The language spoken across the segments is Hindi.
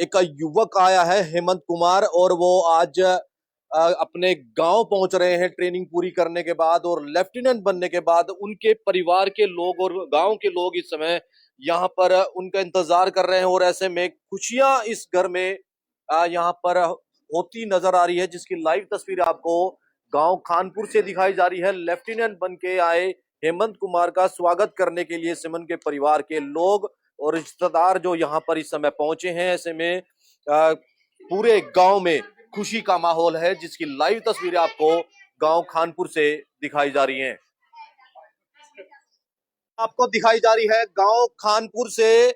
एक युवक आया है हेमंत कुमार, और वो आज अपने गांव पहुंच रहे हैं ट्रेनिंग पूरी करने के बाद और लेफ्टिनेंट बनने के बाद। उनके परिवार के लोग और गांव के लोग इस समय यहाँ पर उनका इंतजार कर रहे हैं, और ऐसे में खुशियां इस घर में यहाँ पर होती नजर आ रही है, जिसकी लाइव तस्वीर आपको गांव खानपुर से दिखाई जा रही है। लेफ्टिनेंट बन के आए हेमंत कुमार का स्वागत करने के लिए सिमन के परिवार के लोग और रिश्तेदार जो यहाँ पर इस समय पहुंचे हैं। ऐसे में पूरे गांव में खुशी का माहौल है, जिसकी लाइव तस्वीरें आपको गांव खानपुर से दिखाई जा रही हैं। आपको दिखाई जा रही है गांव खानपुर से।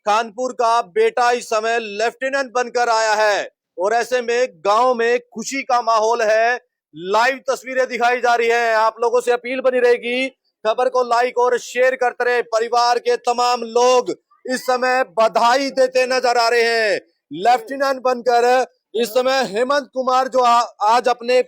खानपुर का बेटा इस समय लेफ्टिनेंट बनकर आया है, और ऐसे में गांव में खुशी का माहौल है। लाइव तस्वीरें दिखाई जा रही है। आप लोगों से अपील बनी रहेगी, खबर को लाइक और शेयर करते रहे। परिवार के तमाम लोग इस समय बधाई देते नजर आ रहे हैं। लेफ्टिनेंट बनकर इस समय हेमंत कुमार जो आज अपने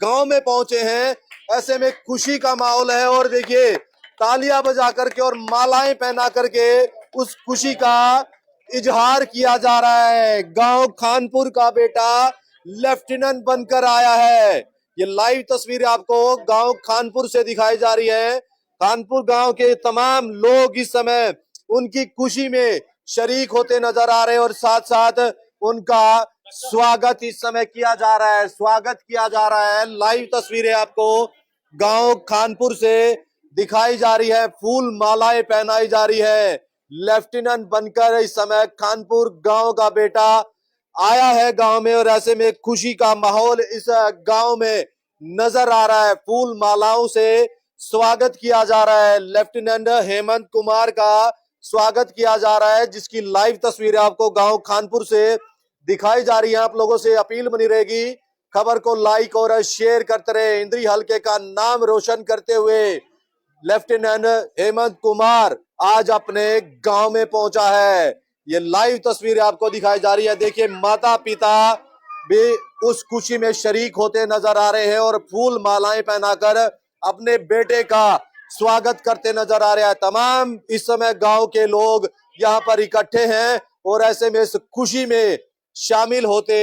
गांव में पहुंचे हैं, ऐसे में खुशी का माहौल है। और देखिए, तालियां बजा करके और मालाएं पहना करके उस खुशी का इजहार किया जा रहा है। गांव खानपुर का बेटा लेफ्टिनेंट बनकर आया है। ये लाइव तस्वीरें आपको गांव खानपुर से दिखाई जा रही है। खानपुर गांव के तमाम लोग इस समय उनकी खुशी में शरीक होते नजर आ रहे हैं, और साथ साथ उनका स्वागत इस समय किया जा रहा है। स्वागत किया जा रहा है। लाइव तस्वीरें आपको गांव खानपुर से दिखाई जा रही है। फूल मालाएं पहनाई जा रही है। लेफ्टिनेंट बनकर इस समय खानपुर गांव का बेटा आया है गांव में, और ऐसे में खुशी का माहौल इस गांव में नजर आ रहा है। फूल मालाओं से स्वागत किया जा रहा है। लेफ्टिनेंट हेमंत कुमार का स्वागत किया जा रहा है, जिसकी लाइव तस्वीरें आपको गांव खानपुर से दिखाई जा रही है। आप लोगों से अपील बनी रहेगी, खबर को लाइक और शेयर करते रहे। इंद्री हलके का नाम रोशन करते हुए लेफ्टिनेंट हेमंत कुमार आज अपने गांव में पहुंचा है। ये लाइव तस्वीरें आपको दिखाई जा रही है। देखिए, माता पिता भी उस खुशी में शरीक होते नजर आ रहे हैं, और फूल मालाएं पहनाकर अपने बेटे का स्वागत करते नजर आ रहे हैं। तमाम इस समय गांव के लोग यहाँ पर इकट्ठे हैं, और ऐसे में इस खुशी में शामिल होते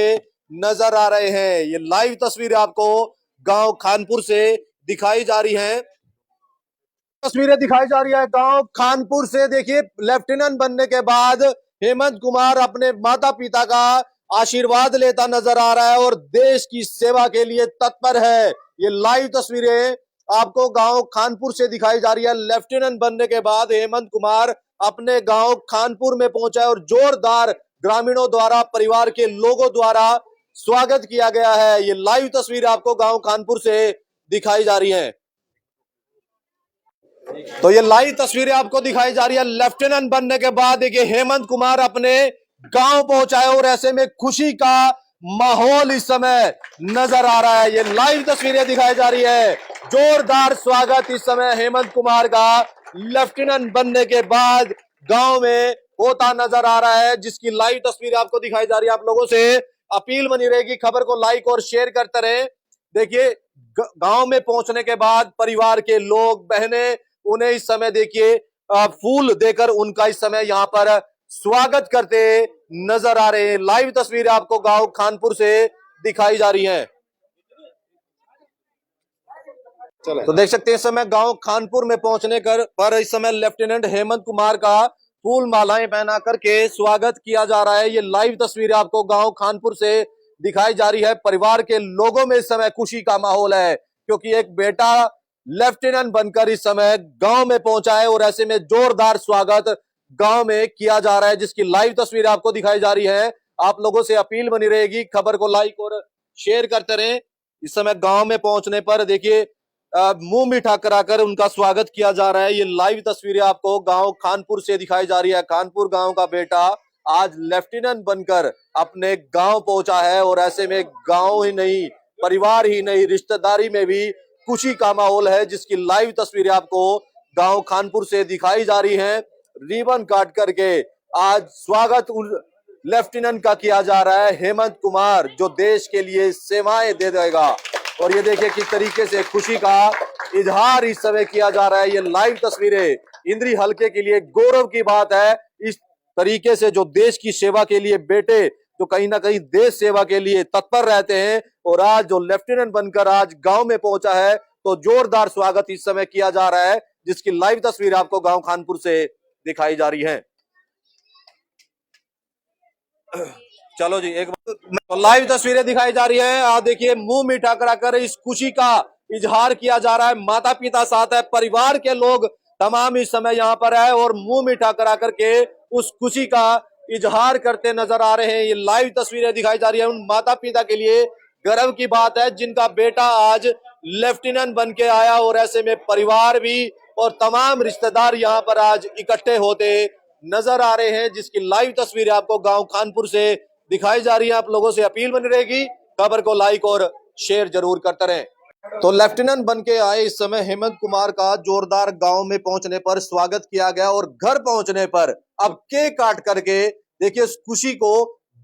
नजर आ रहे हैं। ये लाइव तस्वीरें आपको गांव खानपुर से दिखाई जा रही हैं। तस्वीरें दिखाई जा रही है गांव खानपुर से। देखिए, लेफ्टिनेंट बनने के बाद हेमंत कुमार अपने माता पिता का आशीर्वाद लेता नजर आ रहा है, और देश की सेवा के लिए तत्पर है। ये लाइव तस्वीरें आपको गांव खानपुर से दिखाई जा रही है। लेफ्टिनेंट बनने के बाद हेमंत कुमार अपने गांव खानपुर में पहुंचा है, और जोरदार ग्रामीणों द्वारा, परिवार के लोगों द्वारा स्वागत किया गया है। ये लाइव तस्वीर आपको गांव खानपुर से दिखाई जा रही है। तो ये लाइव तस्वीरें आपको दिखाई जा रही है। लेफ्टिनेंट बनने के बाद देखिए, हेमंत कुमार अपने गांव पहुंचा है, और ऐसे में खुशी का माहौल इस समय नजर आ रहा है। ये लाइव तस्वीरें दिखाई जा रही है। जोरदार स्वागत इस समय हेमंत कुमार का लेफ्टिनेंट बनने के बाद गांव में होता नजर आ रहा है, जिसकी लाइव तस्वीरें आपको दिखाई जा रही है। आप लोगों से अपील बनी रहेगी, खबर को लाइक और शेयर करते रहे। देखिए, गांव में पहुंचने के बाद परिवार के लोग, बहनें, उन्हें इस समय देखिए फूल देकर उनका इस समय यहाँ पर स्वागत करते नजर आ रहे हैं। लाइव तस्वीरें आपको गांव खानपुर से दिखाई जा रही हैं। तो देख सकते हैं इस समय गांव खानपुर में पहुंचने पर इस समय लेफ्टिनेंट हेमंत कुमार का फूल मालाएं पहना करके स्वागत किया जा रहा है। ये लाइव तस्वीरें आपको गांव खानपुर से दिखाई जा रही है। परिवार के लोगों में इस समय खुशी का माहौल है, क्योंकि एक बेटा लेफ्टिनेंट बनकर इस समय गांव में पहुंचा है, और ऐसे में जोरदार स्वागत गांव में किया जा रहा है, जिसकी लाइव तस्वीर आपको दिखाई जा रही है। आप लोगों से अपील बनी रहेगी, खबर को लाइक और शेयर करते रहें। इस समय गांव में पहुंचने पर देखिए, मुंह मीठा कराकर उनका स्वागत किया जा रहा है। ये लाइव तस्वीरें आपको गांव खानपुर से दिखाई जा रही है। खानपुर गांव का बेटा आज लेफ्टिनेंट बनकर अपने गांव पहुंचा है, और ऐसे में गांव ही नहीं, परिवार ही नहीं, रिश्तेदारी में भी खुशी का माहौल है, जिसकी लाइव तस्वीरें आपको गांव खानपुर से दिखाई जा रही हैं। रिबन काट करके आज स्वागत लेफ्टिनेंट का किया जा रहा है। हेमंत कुमार जो देश के लिए सेवाएं दे देगा, और ये देखिए किस तरीके से खुशी का इजहार इस समय किया जा रहा है। ये लाइव तस्वीरें इंद्री हलके के लिए गौरव की बात है। इस तरीके से जो देश की सेवा के लिए बेटे जो कहीं ना कहीं देश सेवा के लिए तत्पर रहते हैं और आज जो लेफ्टिनेंट बनकर आज गांव में पहुंचा है, तो जोरदार स्वागत इस समय किया जा रहा है, जिसकी लाइव तस्वीर आपको गांव खानपुर से दिखाई जा रही है। चलो जी, एक तो लाइव तस्वीरें दिखाई जा रही है। आप देखिए, मुंह मीठा कराकर इस खुशी का इजहार किया जा रहा है। माता पिता साथ है, परिवार के लोग तमाम इस समय यहाँ पर है और मुंह मीठा करा करके उस खुशी का इजहार करते नजर आ रहे हैं। ये लाइव तस्वीरें दिखाई जा रही है। उन माता पिता के लिए गर्व की बात है जिनका बेटा आज लेफ्टिनेंट बन के आया, और ऐसे में परिवार भी और तमाम रिश्तेदार यहाँ पर आज इकट्ठे होते नजर आ रहे हैं, जिसकी लाइव तस्वीरें आपको गांव खानपुर से दिखाई जा रही है। आप लोगों से अपील बनी रहेगी, खबर को लाइक और शेयर जरूर करते रहें। तो लेफ्टिनेंट बन के आए इस समय हेमंत कुमार का जोरदार गांव में पहुंचने पर स्वागत किया गया, और घर पहुंचने पर अब केक काट करके देखिए इस खुशी को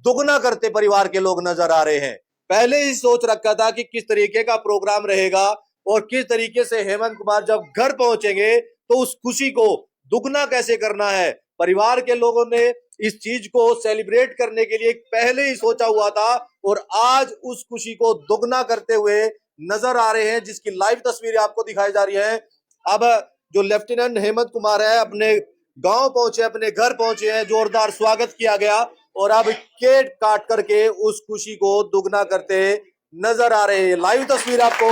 दुगना करते परिवार के लोग नजर आ रहे हैं। पहले ही सोच रखा था कि किस तरीके का प्रोग्राम रहेगा और किस तरीके से हेमंत कुमार जब घर पहुंचेंगे तो उस खुशी को दुगना कैसे करना है। परिवार के लोगों ने इस चीज को सेलिब्रेट करने के लिए पहले ही सोचा हुआ था, और आज उस खुशी को दुगना करते हुए नजर आ रहे हैं, जिसकी लाइव तस्वीरें आपको दिखाई जा रही है। अब जो लेफ्टिनेंट हेमंत कुमार है अपने गांव पहुंचे, अपने घर पहुंचे हैं, जोरदार स्वागत किया गया और अब केक काट करके उस खुशी को दुगना करते नजर आ रहे हैं। लाइव तस्वीर आपको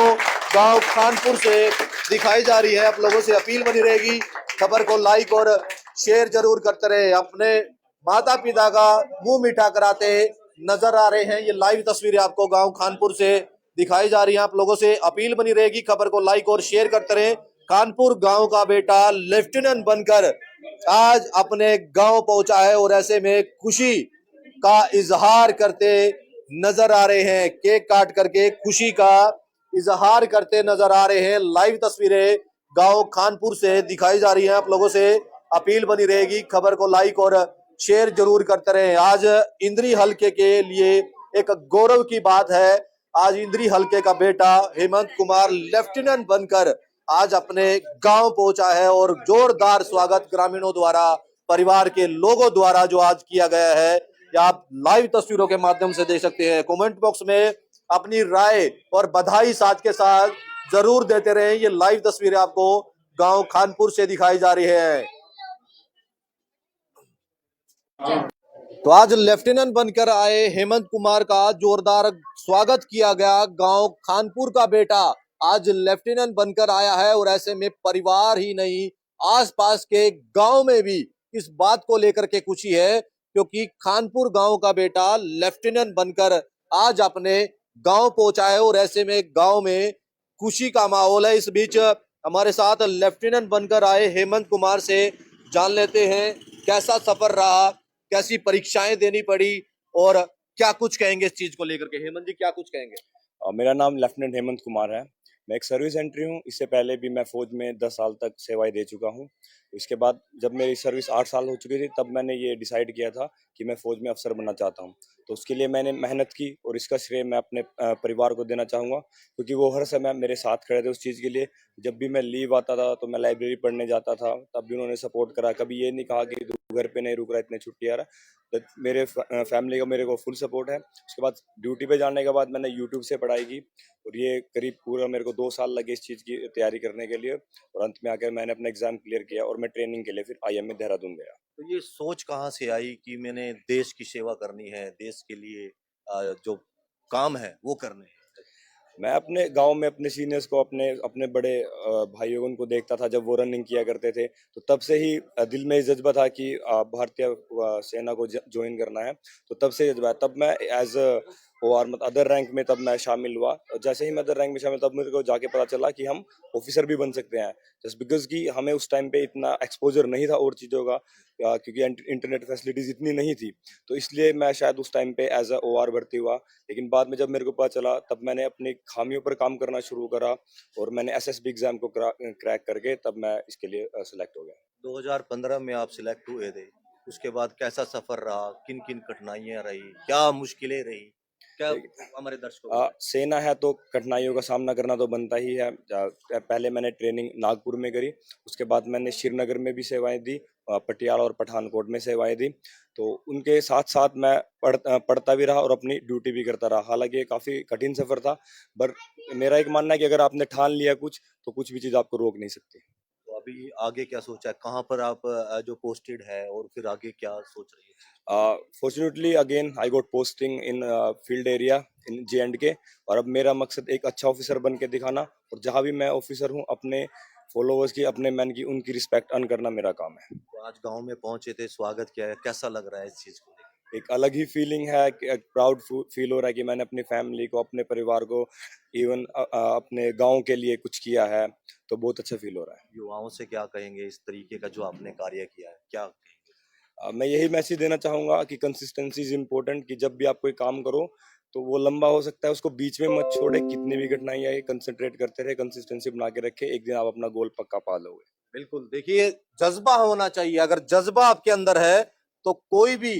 गांव खानपुर से दिखाई जा रही है। आप लोगों से अपील बनी रहेगी, खबर को लाइक और शेयर जरूर करते रहे। अपने माता पिता का मुंह मीठा कराते नजर आ रहे हैं। ये लाइव तस्वीरें आपको गांव खानपुर से दिखाई जा रही है। आप लोगों से अपील बनी रहेगी, खबर को लाइक और शेयर करते रहे। कानपुर गांव का बेटा लेफ्टिनेंट बनकर आज अपने गांव पहुंचा है और ऐसे में खुशी का इजहार करते नजर आ रहे हैं। केक काट करके खुशी का इजहार करते नजर आ रहे हैं। लाइव तस्वीरें गांव खानपुर से दिखाई जा रही हैं। आप लोगों से अपील बनी रहेगी, खबर को लाइक और शेयर जरूर करते रहे। आज इंद्री हलके के लिए एक गौरव की बात है, आज इंद्री हलके का बेटा हेमंत कुमार लेफ्टिनेंट बनकर आज अपने गांव पहुंचा है और जोरदार स्वागत ग्रामीणों द्वारा, परिवार के लोगों द्वारा जो आज किया गया है, या आप लाइव तस्वीरों के माध्यम से देख सकते हैं। कमेंट बॉक्स में अपनी राय और बधाई साथ के साथ जरूर देते रहे। ये लाइव तस्वीरें आपको गांव खानपुर से दिखाई जा रही है। तो आज लेफ्टिनेंट बनकर आए हेमंत कुमार का जोरदार स्वागत किया गया। गांव खानपुर का बेटा आज लेफ्टिनेंट बनकर आया है और ऐसे में परिवार ही नहीं, आसपास के गांव में भी इस बात को लेकर के खुशी है, क्योंकि खानपुर गांव का बेटा लेफ्टिनेंट बनकर आज अपने गांव पहुंचा है और ऐसे में गांव में खुशी का माहौल है। इस बीच हमारे साथ लेफ्टिनेंट बनकर आए हेमंत कुमार से जान लेते हैं कैसा सफर रहा, कैसी परीक्षाएं देनी पड़ी और क्या कुछ कहेंगे इस चीज को लेकर के। हेमंत जी, क्या कुछ कहेंगे? मेरा नाम लेफ्टिनेंट हेमंत कुमार है। मैं एक सर्विस एंट्री हूँ। इससे पहले भी मैं फौज में 10 साल तक सेवाएं दे चुका हूँ। इसके बाद जब मेरी सर्विस 8 साल हो चुकी थी, तब मैंने ये डिसाइड किया था कि मैं फौज में अफसर बनना चाहता हूँ। तो उसके लिए मैंने मेहनत की और इसका श्रेय मैं अपने परिवार को देना चाहूँगा, क्योंकि वो हर समय मेरे साथ खड़े थे उस चीज़ के लिए। जब भी मैं लीव आता था तो मैं लाइब्रेरी पढ़ने जाता था, तब भी उन्होंने सपोर्ट करा। कभी ये नहीं कहा कि तू घर पे नहीं रुक रहा, इतने छुट्टी आ रहा। तो मेरे फैमिली का मेरे को फुल सपोर्ट है। उसके बाद ड्यूटी पे जाने के बाद मैंने यूट्यूब से पढ़ाई की और ये करीब पूरा मेरे को 2 साल लगे इस चीज़ की तैयारी करने के लिए, और अंत में आकर मैंने अपना एग्जाम क्लियर किया और मैं ट्रेनिंग के लिए फिर IMA देहरादून गया। तो ये सोच कहाँ से आई कि मैंने देश की सेवा करनी है, देश के लिए जो काम है वो करने हैं? मैं अपने गांव में अपने सीनियर्स को, अपने अपने बड़े भाइयों उनको देखता था जब वो रनिंग किया करते थे, तो तब से ही दिल में जज्बा था कि भारतीय सेना को ज्वाइन करना है। तो तब से जज्बा है। तब मैं एज OR मतलब अदर रैंक में तब मैं शामिल हुआ, और जैसे ही मैं अदर रैंक में शामिल, तब मेरे को जाके पता चला कि हम ऑफिसर भी बन सकते हैं। जस्ट बिकॉज कि हमें उस टाइम पे इतना एक्सपोजर नहीं था और चीज़ों का, क्योंकि इंटरनेट फैसिलिटीज इतनी नहीं थी। तो इसलिए मैं शायद उस टाइम पे एज OR भर्ती हुआ। लेकिन बाद में जब मेरे को पता चला, तब मैंने अपनी खामियों पर काम करना शुरू करा और मैंने SSB एग्जाम को क्रैक करके तब मैं इसके लिए सिलेक्ट हो गया। 2015 में आप सिलेक्ट हुए थे, उसके बाद कैसा सफर रहा, किन किन कठिनाइयां रही, क्या मुश्किलें रही, क्या हमारे दर्शकों को? सेना है तो कठिनाइयों का सामना करना तो बनता ही है। पहले मैंने ट्रेनिंग नागपुर में करी, उसके बाद मैंने श्रीनगर में भी सेवाएं दी पटियाला और पठानकोट में सेवाएं दी। तो उनके साथ साथ मैं पढ़ता भी रहा और अपनी ड्यूटी भी करता रहा। हालांकि ये काफ़ी कठिन सफ़र था, पर मेरा एक मानना है कि अगर आपने ठान लिया कुछ, तो कुछ भी चीज़ आपको रोक नहीं सकती। तो अभी आगे क्या सोचा है? कहाँ पर आप जो पोस्टेड है और फिर आगे क्या सोच रही है? Fortunately again I got posting in field area in J&K, और अब मेरा मकसद एक अच्छा ऑफिसर बन के दिखाना, और जहाँ भी मैं ऑफिसर हूँ अपने फॉलोवर्स की, अपने मैन की, उनकी रिस्पेक्ट अर्न करना मेरा काम है। तो आज गाँव में पहुंचे थे, स्वागत किया है, कैसा लग रहा है इस चीज को लेकर? एक अलग ही फीलिंग है, एक प्राउड फील हो रहा है कि मैंने अपनी फैमिली को, अपने परिवार को, इवन अपने गांव के लिए कुछ किया है, तो बहुत अच्छा फील हो रहा है। युवाओं से क्या कहेंगे इस तरीके का जो आपने कार्य किया है, क्या कहेंगे? मैं यही मैसेज देना चाहूंगा कि कंसिस्टेंसी इज इम्पोर्टेंट, कि जब भी आप कोई काम करो तो वो लंबा हो सकता है, उसको बीच में मत छोड़े, कितनी भी कठिनाई आए कंसंट्रेट करते रहे, कंसिस्टेंसी बना के रखे, एक दिन आप अपना गोल पक्का पा लोगे। बिल्कुल, देखिए जज्बा होना चाहिए। अगर जज्बा आपके अंदर है तो कोई भी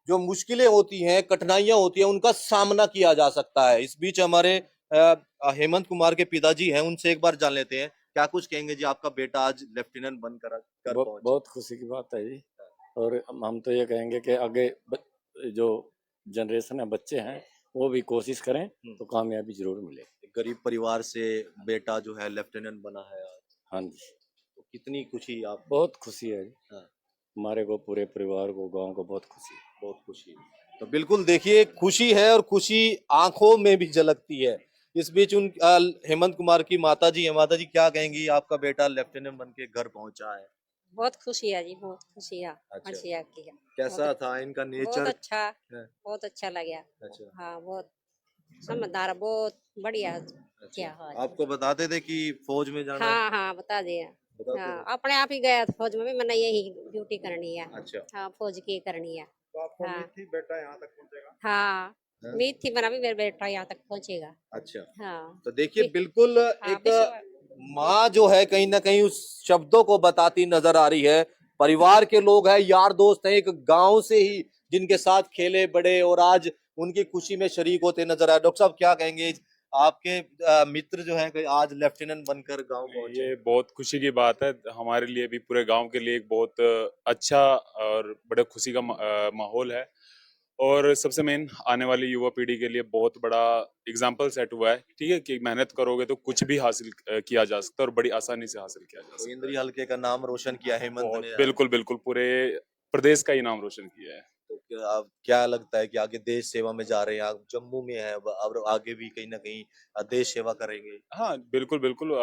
जो मुश्किलें होती हैं, कठिनाइयां होती हैं, उनका सामना किया जा सकता है। इस बीच हमारे हेमंत कुमार के पिताजी हैं, उनसे एक बार जान लेते हैं क्या कुछ कहेंगे जी। आपका बेटा आज लेफ्टिनेंट बनकर कर पहुंचा। बहुत खुशी की बात है जी। और हम तो ये कहेंगे कि आगे जो जनरेशन है, बच्चे हैं, वो भी कोशिश करें तो कामयाबी जरूर मिले। एक गरीब परिवार से बेटा जो है लेफ्टिनेंट बना है आज, हाँ जी, तो कितनी खुशी आप। बहुत खुशी है जी। हाँ, हमारे को, पूरे परिवार को, गांव को बहुत खुशी है। बहुत खुशी। तो बिल्कुल देखिए खुशी है, और खुशी आंखों में भी झलकती है। इस बीच उन हेमंत कुमार की माता जी है। माता जी क्या कहेंगी, आपका बेटा लेफ्टिनेंट बन के घर पहुंचा है? बहुत खुशी है जी, बहुत खुशी है। अच्छा। खुशी है की है। कैसा था इनका बहुत नेचर? अच्छा, है। बहुत अच्छा लगा। अच्छा। हाँ, बहुत समझदार, बहुत बढ़िया अच्छा, क्या। हाँ आपको बताते थे कि फौज में जाना है? हाँ, हाँ बता दिया। बताते हाँ, थे? अपने आप ही गया था फौज में भी, मैंने यही ड्यूटी करनी है। अच्छा। हाँ, फौज की करनी है। तो आपको हाँ। उम्मीद थी बेटा यहाँ तक पहुंचेगा? हाँ, हाँ? उम्मीद थी मेरा भी, मेरा बेटा यहाँ तक पहुँचेगा। अच्छा। हाँ। तो देखिए बिल्कुल हाँ, एक माँ जो है कहीं ना कहीं उस शब्दों को बताती नजर आ रही है। परिवार के लोग हैं, यार दोस्त हैं, एक गांव से ही जिनके साथ खेले बड़े और आज उनकी खुशी में शरीक होते नजर आए। डॉक्टर साहब क्या कहेंगे, आपके मित्र जो है आज लेफ्टिनेंट बनकर गांव पहुंचे? ये बहुत खुशी की बात है हमारे लिए भी, पूरे गांव के लिए एक बहुत अच्छा और बड़े खुशी का माहौल है। और सबसे मेन आने वाली युवा पीढ़ी के लिए बहुत बड़ा एग्जाम्पल सेट हुआ है, ठीक है, कि मेहनत करोगे तो कुछ भी हासिल किया जा सकता है और बड़ी आसानी से हासिल किया जा तो सकता इंद्री हल्के का नाम रोशन किया हेमंत है। ने। बिल्कुल बिल्कुल, पूरे प्रदेश का ही नाम रोशन किया है। तो क्या लगता है कि आगे देश सेवा में जा रहे हैं आप? जम्मू में है अब आगे भी कहीं ना कहीं देश सेवा करेंगे? हाँ बिल्कुल बिल्कुल,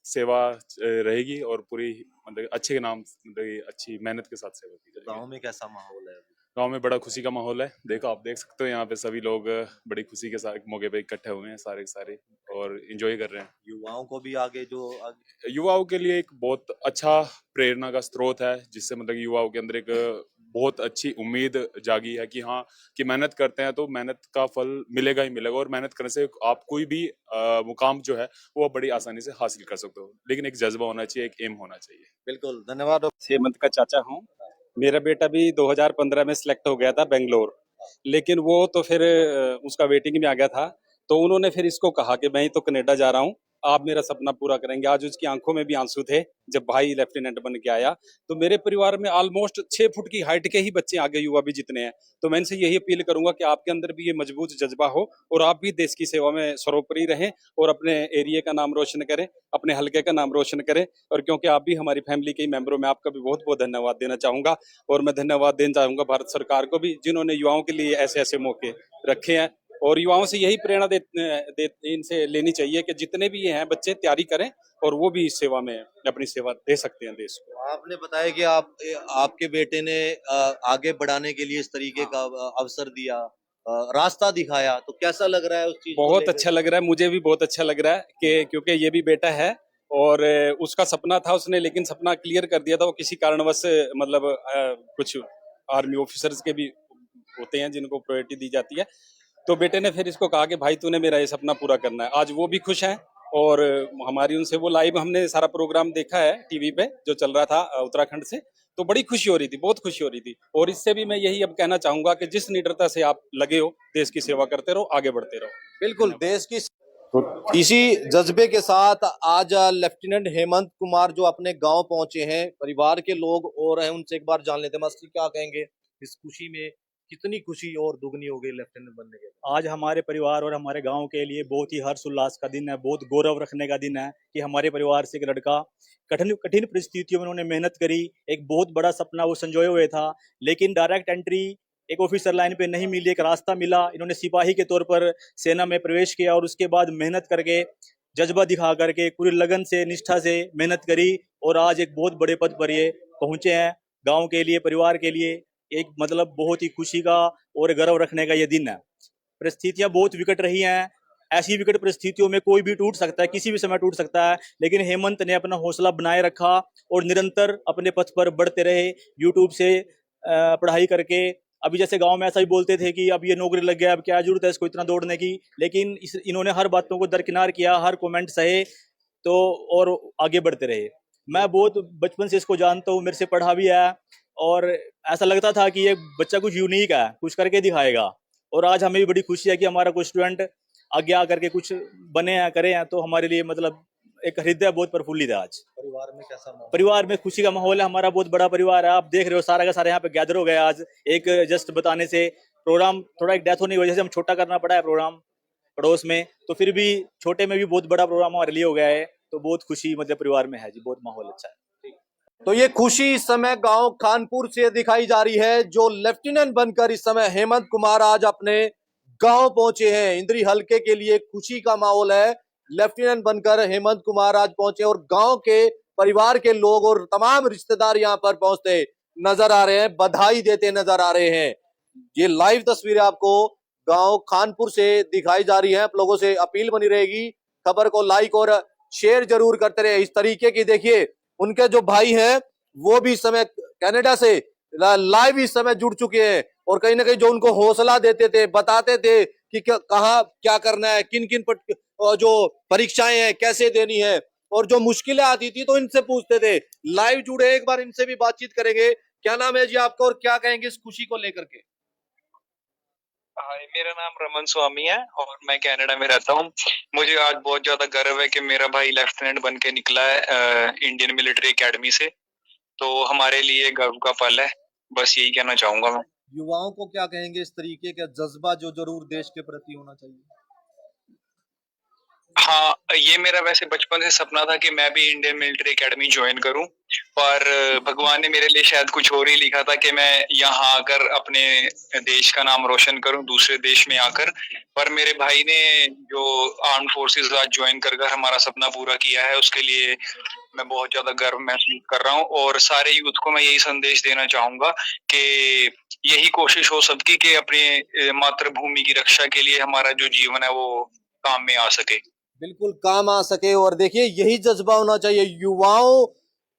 सेवा रहेगी और पूरी मतलब अच्छे नाम, मतलब अच्छी मेहनत के साथ सेवा की जाएगी। गांव में कैसा माहौल है अभी? गांव में बड़ा खुशी का माहौल है। देखो, आप देख सकते हो यहाँ पे सभी लोग बड़ी खुशी के साथ मौके पे इकट्ठे हुए हैं, सारे सारे, और एंजॉय कर रहे हैं। युवाओं को भी आगे युवाओं के लिए एक बहुत अच्छा प्रेरणा का स्रोत है, जिससे मतलब युवाओं के अंदर एक बहुत अच्छी उम्मीद जागी है कि हाँ, कि मेहनत करते हैं तो मेहनत का फल मिलेगा ही मिलेगा, और मेहनत करने से आप कोई भी मुकाम जो है वो बड़ी आसानी से हासिल कर सकते हो, लेकिन एक जज्बा होना चाहिए, एक एम होना चाहिए। बिल्कुल, धन्यवाद। हेमंत का चाचा हूँ। मेरा बेटा भी 2015 में सिलेक्ट हो गया था बेंगलोर, लेकिन वो तो फिर उसका वेटिंग में आ गया था। तो उन्होंने फिर इसको कहा कि मैं ही तो कनाडा जा रहा हूँ, आप मेरा सपना पूरा करेंगे। आज उसकी आंखों में भी आंसू थे जब भाई लेफ्टिनेंट बन के आया। तो मेरे परिवार में ऑलमोस्ट 6 फुट की हाइट के ही बच्चे आगे, युवा भी जितने हैं। तो मैं इनसे यही अपील करूंगा कि आपके अंदर भी ये मजबूत जज्बा हो और आप भी देश की सेवा में सर्वोपरि रहें और अपने एरिया का नाम रोशन करें, अपने हल्के का नाम रोशन करें। और क्योंकि आप भी हमारी फैमिली के ही मेंबर हो, मैं आपका भी बहुत बहुत धन्यवाद देना चाहूंगा। और मैं धन्यवाद देना चाहूंगा भारत सरकार को भी, जिन्होंने युवाओं के लिए ऐसे ऐसे मौके रखे हैं। और युवाओं से यही प्रेरणा इनसे लेनी चाहिए कि जितने भी ये हैं बच्चे, तैयारी करें और वो भी इस सेवा में अपनी सेवा दे सकते हैं देश को। आपने बताया कि आपके बेटे ने आगे बढ़ाने के लिए इस तरीके का अवसर दिया, रास्ता दिखाया, तो कैसा लग रहा है उस चीज को बहुत लेकर? अच्छा लग रहा है, मुझे भी बहुत अच्छा लग रहा है कि क्योंकि ये भी बेटा है और उसका सपना था, उसने लेकिन सपना क्लियर कर दिया था। वो किसी कारणवश मतलब कुछ आर्मी ऑफिसर्स के भी होते हैं जिनको प्रायोरिटी दी जाती है। तो बेटे ने फिर इसको कहा कि भाई तूने मेरा ये सपना पूरा करना है। आज वो भी खुश हैं और हमारी उनसे वो लाइव हमने सारा प्रोग्राम देखा है टीवी पे जो चल रहा था उत्तराखंड से। तो बड़ी खुशी हो रही थी, बहुत खुशी हो रही थी। और इससे भी मैं यही अब कहना चाहूंगा कि जिस निडरता से आप लगे हो, देश की सेवा करते रहो, आगे बढ़ते रहो। बिल्कुल, देश की तो इसी जज्बे के साथ आज लेफ्टिनेंट हेमंत कुमार जो अपने गांव पहुंचे हैं, परिवार के लोग और हैं, उनसे एक बार जान लेते हैं मास्टर क्या कहेंगे इस खुशी में, कितनी खुशी और दुगनी हो गई लेफ्टिनेंट बनने के बाद? आज हमारे परिवार और हमारे गांव के लिए बहुत ही हर्ष उल्लास का दिन है, बहुत गौरव रखने का दिन है कि हमारे परिवार से एक लड़का कठिन कठिन परिस्थितियों में उन्होंने मेहनत करी, एक बहुत बड़ा सपना वो संजोए हुए था, लेकिन डायरेक्ट एंट्री एक ऑफिसर लाइन पे नहीं मिली, एक रास्ता मिला, इन्होंने सिपाही के तौर पर सेना में प्रवेश किया और उसके बाद मेहनत करके, जज्बा दिखा करके, पूरी लगन से, निष्ठा से मेहनत करी और आज एक बहुत बड़े पद पर ये पहुंचे हैं। गांव के लिए, परिवार के लिए एक मतलब बहुत ही खुशी का और गर्व रखने का ये दिन है। परिस्थितियां बहुत विकट रही हैं, ऐसी विकट परिस्थितियों में कोई भी टूट सकता है, किसी भी समय टूट सकता है, लेकिन हेमंत ने अपना हौसला बनाए रखा और निरंतर अपने पथ पर बढ़ते रहे। यूट्यूब से पढ़ाई करके, अभी जैसे गांव में ऐसा ही बोलते थे कि अब ये नौकरी लग गया, अब क्या जरूरत है इसको इतना दौड़ने की, लेकिन इन्होंने हर बातों को दरकिनार किया, हर कमेंट सहे तो और आगे बढ़ते रहे। मैं बहुत बचपन से इसको जानता हूँ, मेरे से पढ़ा भी है और ऐसा लगता था कि ये बच्चा कुछ यूनिक है, कुछ करके दिखाएगा और आज हमें भी बड़ी खुशी है कि हमारा कोई स्टूडेंट आगे आकर के कुछ बने हैं, करे हैं, तो हमारे लिए मतलब एक हृदय बहुत प्रफुल्लित है। आज परिवार में कैसा माहौल? परिवार में खुशी का माहौल है, हमारा बहुत बड़ा परिवार है, आप देख रहे हो सारा का सारा यहाँ पे गैदर हो गया। आज एक जस्ट बताने से प्रोग्राम थोड़ा एक डेथ होने की वजह से हम छोटा करना पड़ा है प्रोग्राम पड़ोस में, तो फिर भी छोटे में भी बहुत बड़ा प्रोग्राम हमारे लिए हो गया है, तो बहुत खुशी मतलब परिवार में है जी, बहुत माहौल अच्छा है। तो ये खुशी इस समय गांव खानपुर से दिखाई जा रही है, जो लेफ्टिनेंट बनकर इस समय हेमंत कुमार आज अपने गांव पहुंचे हैं। इंद्री हलके के लिए खुशी का माहौल है, लेफ्टिनेंट बनकर हेमंत कुमार आज पहुंचे और गांव के परिवार के लोग और तमाम रिश्तेदार यहां पर पहुंचते नजर आ रहे हैं, बधाई देते नजर आ रहे हैं। ये लाइव तस्वीरें आपको गांव खानपुर से दिखाई जा रही है। आप लोगों से अपील बनी रहेगी, खबर को लाइक और शेयर जरूर करते रहे। इस तरीके की देखिए उनके जो भाई हैं वो भी इस समय कनाडा से लाइव इस समय जुड़ चुके हैं और कहीं ना कहीं जो उनको हौसला देते थे, बताते थे कि कहाँ क्या करना है, किन किन जो परीक्षाएं हैं कैसे देनी है और जो मुश्किलें आती थी तो इनसे पूछते थे। लाइव जुड़े, एक बार इनसे भी बातचीत करेंगे। क्या नाम है जी आपका और क्या कहेंगे इस खुशी को लेकर के? हाय, मेरा नाम रमन स्वामी है और मैं कनाडा में रहता हूँ। मुझे आज बहुत ज्यादा गर्व है कि मेरा भाई लेफ्टिनेंट बन के निकला है इंडियन मिलिट्री एकेडमी से, तो हमारे लिए गर्व का पल है। बस यही कहना चाहूंगा मैं। युवाओं को क्या कहेंगे इस तरीके का जज्बा जो जरूर देश के प्रति होना चाहिए? हाँ, ये मेरा वैसे बचपन से सपना था कि मैं भी इंडियन मिलिट्री एकेडमी ज्वाइन करूं, पर भगवान ने मेरे लिए शायद कुछ और ही लिखा था कि मैं यहाँ आकर अपने देश का नाम रोशन करूं दूसरे देश में आकर। पर मेरे भाई ने जो आर्म फोर्सेस आज ज्वाइन कर हमारा सपना पूरा किया है, उसके लिए मैं बहुत ज्यादा गर्व महसूस कर रहा हूँ और सारे यूथ को मैं यही संदेश देना चाहूंगा कि यही कोशिश हो सबकी कि अपने मातृभूमि की रक्षा के लिए हमारा जो जीवन है वो काम में आ सके, बिल्कुल काम आ सके। और देखिए यही जज्बा होना चाहिए युवाओं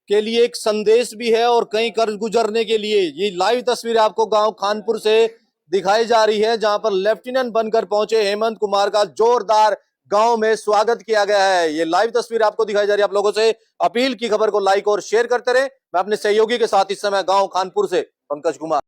के लिए, एक संदेश भी है और कहीं कर गुजरने के लिए। ये लाइव तस्वीर आपको गांव खानपुर से दिखाई जा रही है, जहां पर लेफ्टिनेंट बनकर पहुंचे हेमंत कुमार का जोरदार गांव में स्वागत किया गया है। ये लाइव तस्वीर आपको दिखाई जा रही है। आप लोगों से अपील की खबर को लाइक और शेयर करते रहे। मैं अपने सहयोगी के साथ इस समय गांव खानपुर से पंकज कुमार।